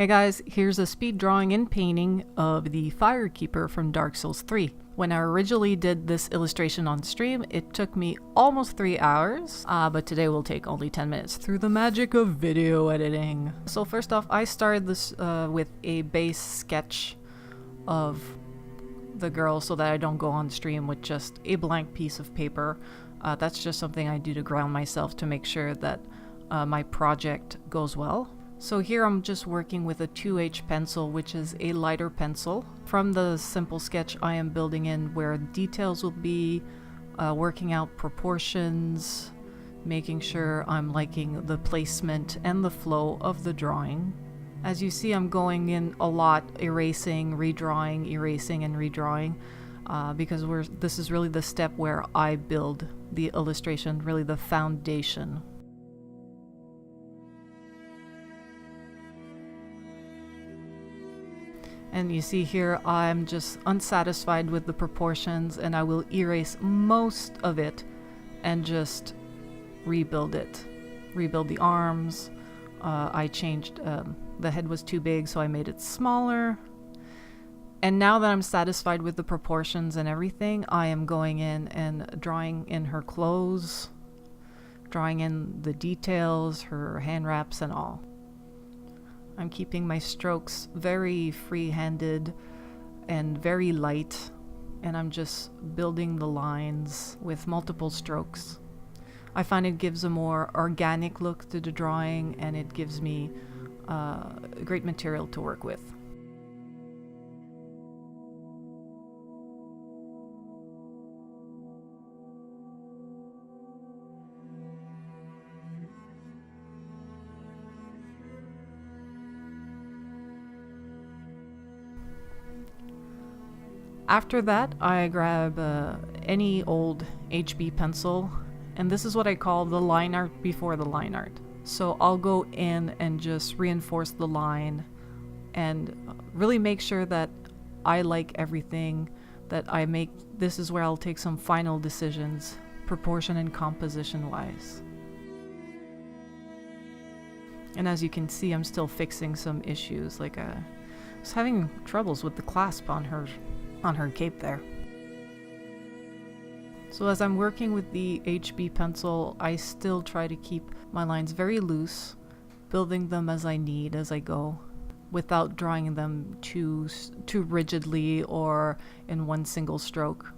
Hey guys, here's a speed drawing and painting of the Firekeeper from Dark Souls 3. When I originally did this illustration on stream, it took me almost 3 hours, but today will take only 10 minutes through the magic of video editing. So first off, I started this with a base sketch of the girl so that I don't go on stream with just a blank piece of paper. That's just something I do to ground myself to make sure that my project goes well. So here I'm just working with a 2H pencil, which is a lighter pencil. From the simple sketch I am building in where details will be, working out proportions, making sure I'm liking the placement and the flow of the drawing. As you see, I'm going in a lot, erasing, redrawing, erasing, and redrawing, because this is really the step where I build the illustration, really the foundation. And you see here, I'm just unsatisfied with the proportions and I will erase most of it and just rebuild it. Rebuild the arms. I changed, the head was too big, so I made it smaller. And now that I'm satisfied with the proportions and everything, I am going in and drawing in her clothes, drawing in the details, her hand wraps and all. I'm keeping my strokes very free-handed and very light, and I'm just building the lines with multiple strokes. I find it gives a more organic look to the drawing, and it gives me great material to work with. After that, I grab any old HB pencil, and this is what I call the line art before the line art. So I'll go in and just reinforce the line and really make sure that I like everything that I make. This is where I'll take some final decisions, proportion and composition wise. And as you can see, I'm still fixing some issues, like I was having troubles with the clasp on her cape there. So as I'm working with the HB pencil, I still try to keep my lines very loose, building them as I need as I go, without drawing them too rigidly or in one single stroke.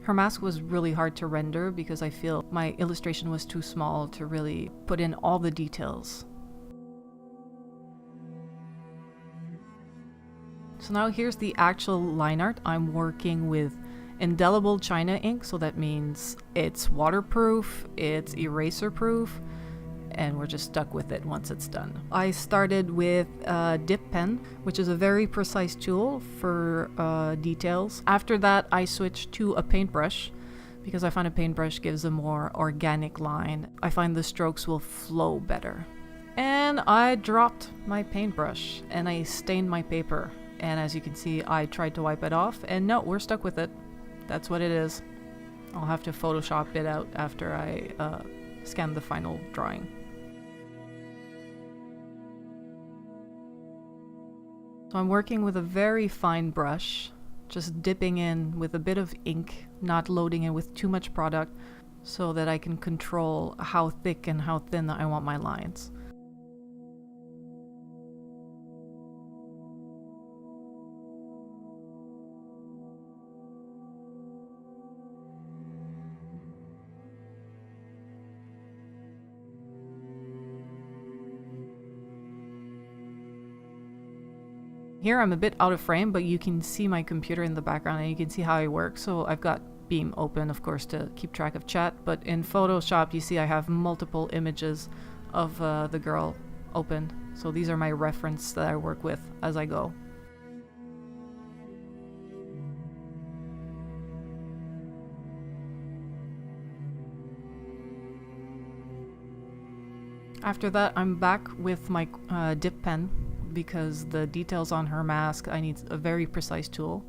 Her mask was really hard to render because I feel my illustration was too small to really put in all the details. So now here's the actual line art. I'm working with indelible China ink, so that means it's waterproof, it's eraser proof, and we're just stuck with it once it's done. I started with a dip pen, which is a very precise tool for details. After that, I switched to a paintbrush because I find a paintbrush gives a more organic line. I find the strokes will flow better. And I dropped my paintbrush and I stained my paper. And as you can see, I tried to wipe it off and no, we're stuck with it. That's what it is. I'll have to Photoshop it out after I scan the final drawing. So I'm working with a very fine brush, just dipping in with a bit of ink, not loading it with too much product, so that I can control how thick and how thin I want my lines. Here I'm a bit out of frame, but you can see my computer in the background and you can see how I work. So I've got Beam open, of course, to keep track of chat, but in Photoshop you see I have multiple images of the girl open. So these are my reference that I work with as I go. After that, I'm back with my dip pen because the details on her mask, I need a very precise tool.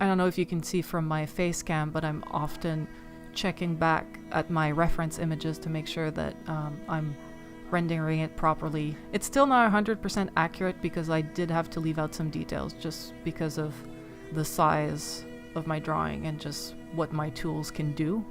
I don't know if you can see from my face cam, but I'm often checking back at my reference images to make sure that I'm rendering it properly. It's still not 100% accurate because I did have to leave out some details just because of the size of my drawing and just what my tools can do.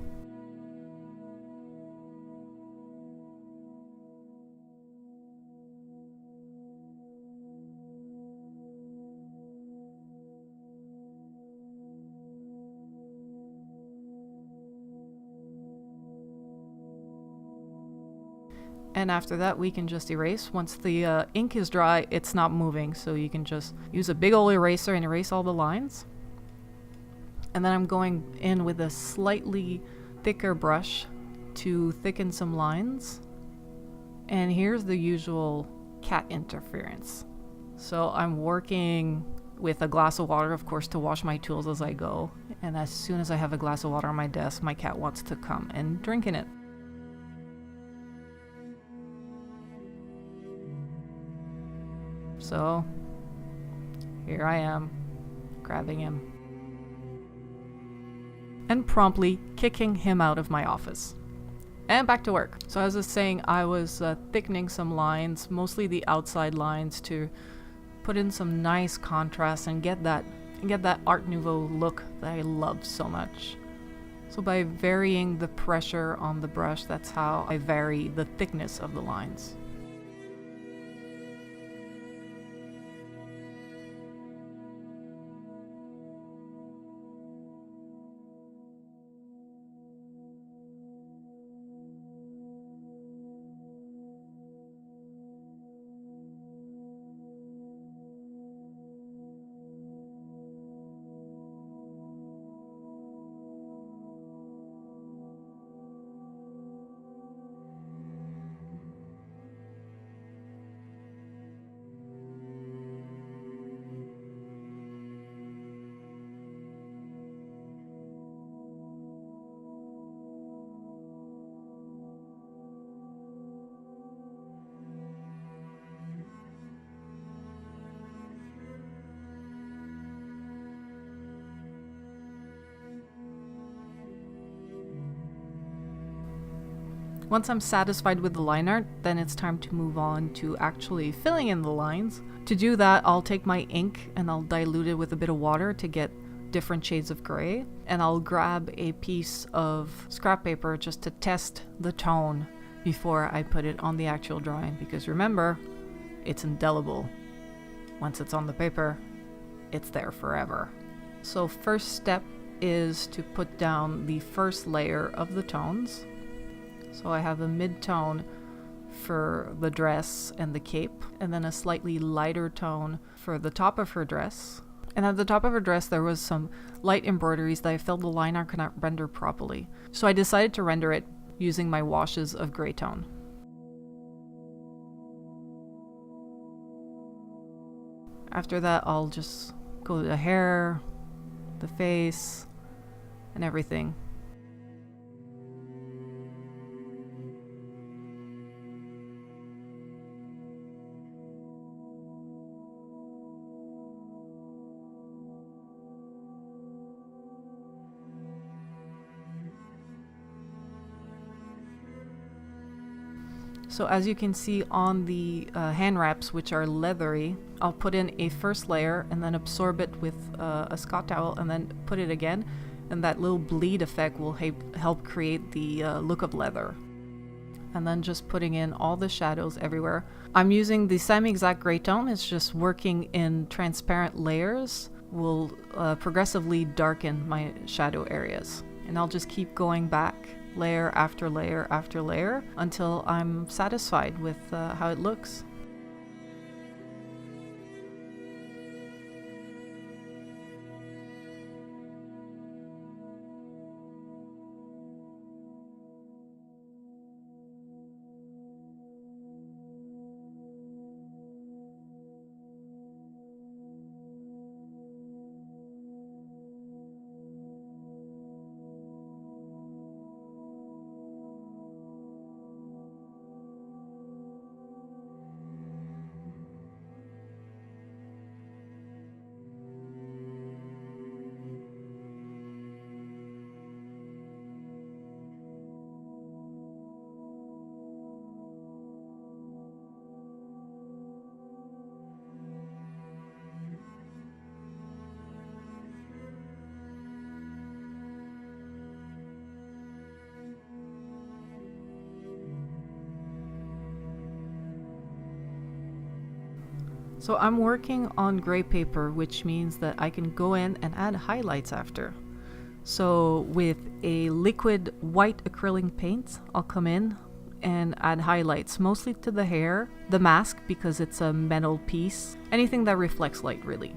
And after that, we can just erase. Once the ink is dry, it's not moving, so you can just use a big old eraser and erase all the lines. And then I'm going in with a slightly thicker brush to thicken some lines. And here's the usual cat interference. So I'm working with a glass of water, of course, to wash my tools as I go. And as soon as I have a glass of water on my desk, my cat wants to come and drink in it. So here I am, grabbing him and promptly kicking him out of my office. And back to work. So as I was saying, I was thickening some lines, mostly the outside lines, to put in some nice contrast and get that Art Nouveau look that I love so much. So by varying the pressure on the brush, that's how I vary the thickness of the lines. Once I'm satisfied with the line art, then it's time to move on to actually filling in the lines. To do that, I'll take my ink and I'll dilute it with a bit of water to get different shades of gray. And I'll grab a piece of scrap paper just to test the tone before I put it on the actual drawing. Because remember, it's indelible. Once it's on the paper, it's there forever. So first step is to put down the first layer of the tones. So I have a mid-tone for the dress and the cape, and then a slightly lighter tone for the top of her dress. And at the top of her dress, there was some light embroideries that I felt the line art could not render properly. So I decided to render it using my washes of gray tone. After that, I'll just go to the hair, the face, and everything. So as you can see on the hand wraps, which are leathery, I'll put in a first layer and then absorb it with a Scott towel and then put it again. And that little bleed effect will help create the look of leather. And then just putting in all the shadows everywhere. I'm using the same exact gray tone, it's just working in transparent layers will progressively darken my shadow areas. And I'll just keep going back layer after layer after layer until I'm satisfied with how it looks. So I'm working on gray paper, which means that I can go in and add highlights after. So with a liquid white acrylic paint, I'll come in and add highlights, mostly to the hair, the mask because it's a metal piece, anything that reflects light really.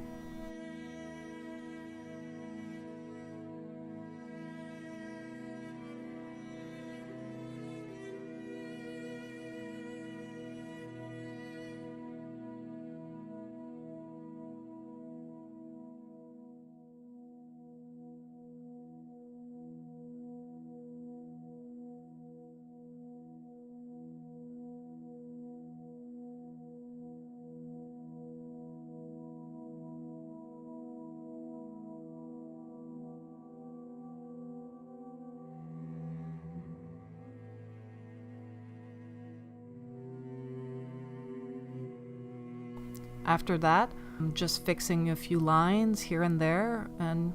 After that, I'm just fixing a few lines here and there, and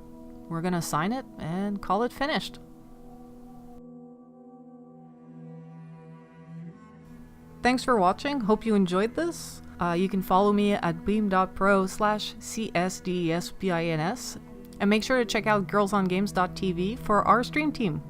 we're gonna sign it and call it finished. Thanks for watching, hope you enjoyed this. You can follow me at beam.pro/CSDESBINS, and make sure to check out girlsongames.tv for our stream team.